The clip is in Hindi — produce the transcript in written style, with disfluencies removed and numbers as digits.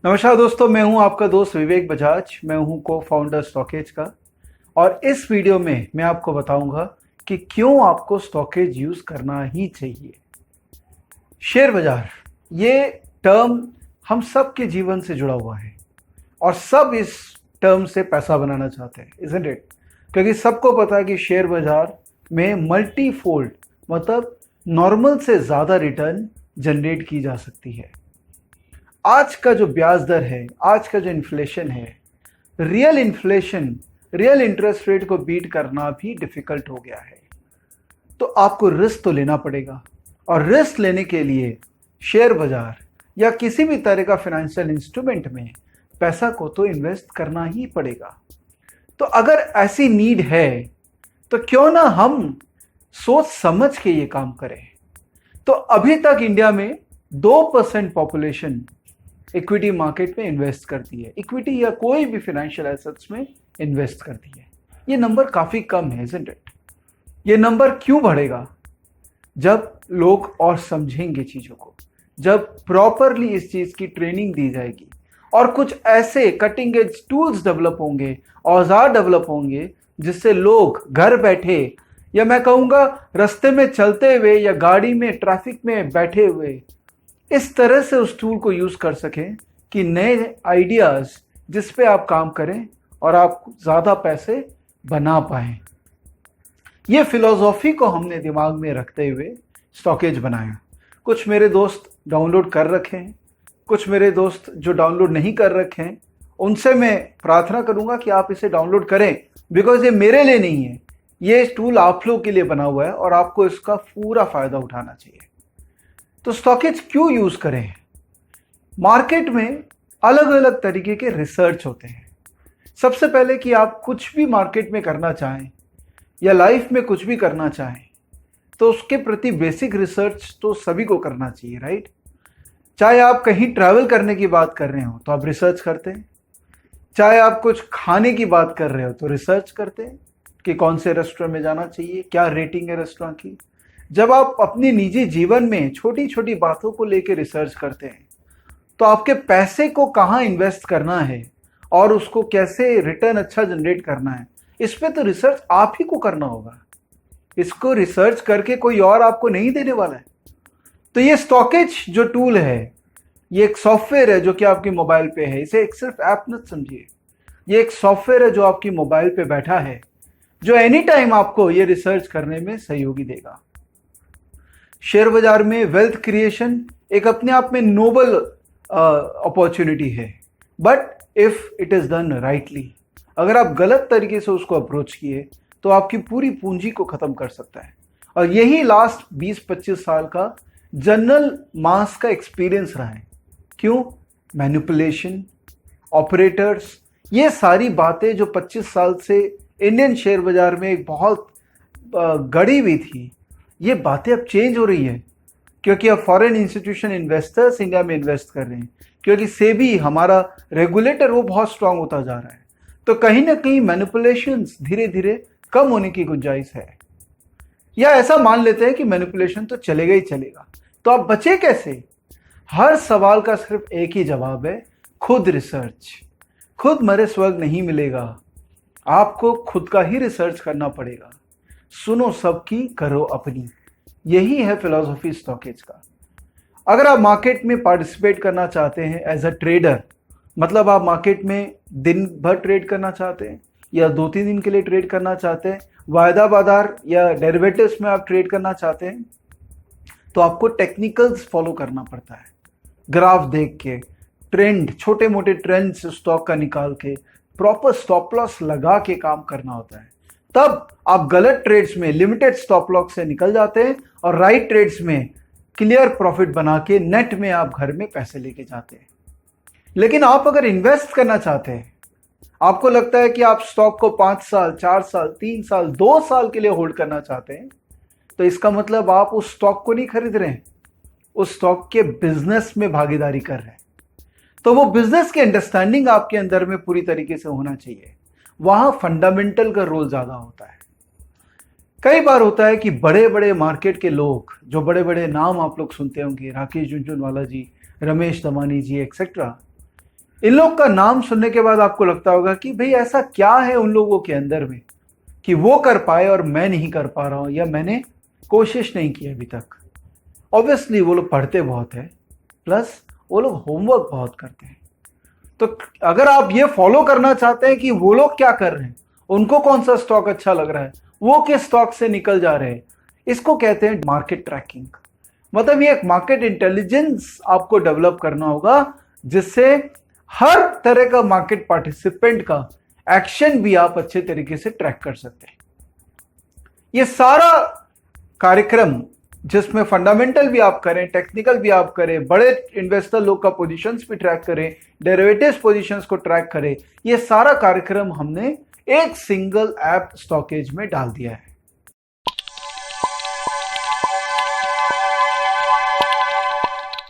नमस्कार दोस्तों, मैं हूं आपका दोस्त विवेक बजाज। मैं हूं को फाउंडर स्टॉकेज का। और इस वीडियो में मैं आपको बताऊंगा कि क्यों आपको स्टॉकेज यूज करना ही चाहिए। शेयर बाजार, ये टर्म हम सब के जीवन से जुड़ा हुआ है और सब इस टर्म से पैसा बनाना चाहते हैं, इजंट इट? क्योंकि सबको पता है कि शेयर बाजार में मल्टी फोल्ड मतलब नॉर्मल से ज़्यादा रिटर्न जनरेट की जा सकती है। आज का जो ब्याज दर है, आज का जो इन्फ्लेशन है, रियल इंटरेस्ट रेट को बीट करना भी डिफिकल्ट हो गया है। तो आपको रिस्क तो लेना पड़ेगा और रिस्क लेने के लिए शेयर बाजार या किसी भी तरह का फाइनेंशियल इंस्ट्रूमेंट में पैसा को तो इन्वेस्ट करना ही पड़ेगा। तो अगर ऐसी नीड है तो क्यों ना हम सोच समझ के ये काम करें। तो अभी तक इंडिया में 2% पॉपुलेशन इक्विटी मार्केट में इन्वेस्ट करती है, इक्विटी या कोई भी फाइनेंशियल एसेट्स में इन्वेस्ट करती है। ये नंबर काफी कम है, इजंट इट? ये नंबर क्यों बढ़ेगा? जब लोग और समझेंगे चीजों को, जब प्रॉपरली इस चीज की ट्रेनिंग दी जाएगी और कुछ ऐसे कटिंग एज टूल्स डेवलप होंगे, औजार डेवलप होंगे, जिससे लोग घर बैठे या मैं कहूंगा रास्ते में चलते हुए या गाड़ी में ट्रैफिक में बैठे हुए इस तरह से उस टूल को यूज कर सकें कि नए आइडियाज जिस पे आप काम करें और आप ज्यादा पैसे बना पाएं। ये फिलॉसफी को हमने दिमाग में रखते हुए स्टॉकेज बनाया। कुछ मेरे दोस्त डाउनलोड कर रखे हैं, कुछ मेरे दोस्त जो डाउनलोड नहीं कर रखे हैं उनसे मैं प्रार्थना करूंगा कि आप इसे डाउनलोड करें, बिकॉज ये मेरे लिए नहीं है, ये टूल आप लोग के लिए बना हुआ है और आपको इसका पूरा फायदा उठाना चाहिए। तो स्टॉकेज क्यों यूज करें? मार्केट में अलग अलग तरीके के रिसर्च होते हैं। सबसे पहले कि आप कुछ भी मार्केट में करना चाहें या लाइफ में कुछ भी करना चाहें तो उसके प्रति बेसिक रिसर्च तो सभी को करना चाहिए, राइट? चाहे आप कहीं ट्रैवल करने की बात कर रहे हो तो आप रिसर्च करते हैं, चाहे आप कुछ खाने की बात कर रहे हो तो रिसर्च करते हैं कि कौन से रेस्टोरेंट में जाना चाहिए, क्या रेटिंग है रेस्टोरेंट की। जब आप अपने निजी जीवन में छोटी छोटी बातों को लेकर रिसर्च करते हैं तो आपके पैसे को कहाँ इन्वेस्ट करना है और उसको कैसे रिटर्न अच्छा जनरेट करना है, इस पे तो रिसर्च आप ही को करना होगा। इसको रिसर्च करके कोई और आपको नहीं देने वाला है। तो ये स्टॉकेज जो टूल है, ये एक सॉफ्टवेयर है जो कि आपके मोबाइल पे है। इसे एक सिर्फ ऐप मत समझिए, ये एक सॉफ्टवेयर है जो आपकी मोबाइल पे बैठा है, जो एनी टाइम आपको ये रिसर्च करने में सहयोगी देगा। शेयर बाजार में वेल्थ क्रिएशन एक अपने आप में नोबल अपॉर्चुनिटी है, but if it is done rightly, अगर आप गलत तरीके से उसको अप्रोच किए तो आपकी पूरी पूंजी को खत्म कर सकता है। और यही लास्ट 20-25 साल का जनरल मास का एक्सपीरियंस रहा है। क्यों? मैनिपुलेशन, ऑपरेटर्स, ये सारी बातें जो 25 साल से इंडियन शेयर बाजार में एक बहुत गड़ी हुई थी, ये बातें अब चेंज हो रही है क्योंकि अब फॉरेन इंस्टीट्यूशन इन्वेस्टर्स इंडिया में इन्वेस्ट कर रहे हैं, क्योंकि सेबी हमारा रेगुलेटर वो बहुत स्ट्रांग होता जा रहा है। तो कहीं ना कहीं मैनिपुलेशंस धीरे धीरे कम होने की गुंजाइश है। या ऐसा मान लेते हैं कि मैनिपुलेशन तो चलेगा ही चलेगा, तो आप बचे कैसे? हर सवाल का सिर्फ एक ही जवाब है, खुद रिसर्च। खुद मरे स्वर्ग नहीं मिलेगा, आपको खुद का ही रिसर्च करना पड़ेगा। सुनो सबकी, करो अपनी, यही है फिलॉसफी स्टॉकेज का। अगर आप मार्केट में पार्टिसिपेट करना चाहते हैं एज अ ट्रेडर, मतलब आप मार्केट में दिन भर ट्रेड करना चाहते हैं या 2-3 दिन के लिए ट्रेड करना चाहते हैं, वायदा बाजार या डेरिवेटिव्स में आप ट्रेड करना चाहते हैं, तो आपको टेक्निकल्स फॉलो करना पड़ता है। ग्राफ देख के, ट्रेंड, छोटे मोटे ट्रेंड्स स्टॉक का निकाल के, प्रॉपर स्टॉप लॉस लगा के काम करना होता है। तब आप गलत ट्रेड्स में लिमिटेड स्टॉप लॉस से निकल जाते हैं और राइट ट्रेड्स में क्लियर प्रॉफिट बना के नेट में आप घर में पैसे लेके जाते हैं। लेकिन आप अगर इन्वेस्ट करना चाहते हैं, आपको लगता है कि आप स्टॉक को 5 साल, 4 साल, 3 साल, 2 साल के लिए होल्ड करना चाहते हैं, तो इसका मतलब आप उस स्टॉक को नहीं खरीद रहे हैं, उस स्टॉक के बिजनेस में भागीदारी कर रहे हैं। तो वो बिजनेस की अंडरस्टैंडिंग आपके अंदर में पूरी तरीके से होना चाहिए। वहां फंडामेंटल का रोल ज्यादा होता है। कई बार होता है कि बड़े बड़े मार्केट के लोग, जो बड़े बड़े नाम आप लोग सुनते होंगे, राकेश झुनझुनवाला जी, रमेश दमानी जी एक्सेट्रा, इन लोग का नाम सुनने के बाद आपको लगता होगा कि भाई ऐसा क्या है उन लोगों के अंदर में कि वो कर पाए और मैं नहीं कर पा रहा हूं, या मैंने कोशिश नहीं की अभी तक। ऑब्वियसली वो लोग पढ़ते बहुत है, प्लस वो लोग होमवर्क बहुत करते हैं। तो अगर आप ये फॉलो करना चाहते हैं कि वो लोग क्या कर रहे हैं, उनको कौन सा स्टॉक अच्छा लग रहा है, वो किस स्टॉक से निकल जा रहे हैं, इसको कहते हैं मार्केट ट्रैकिंग। मतलब ये एक मार्केट इंटेलिजेंस आपको डेवलप करना होगा, जिससे हर तरह का मार्केट पार्टिसिपेंट का एक्शन भी आप अच्छे तरीके से ट्रैक कर सकते हैं। ये सारा कार्यक्रम जिसमें फंडामेंटल भी आप करें, टेक्निकल भी आप करें, बड़े इन्वेस्टर लोग का पोजीशंस भी ट्रैक करें, डेरिवेटिव्स पोजीशंस को ट्रैक करें, ये सारा कार्यक्रम हमने एक सिंगल ऐप स्टॉकेज में डाल दिया है।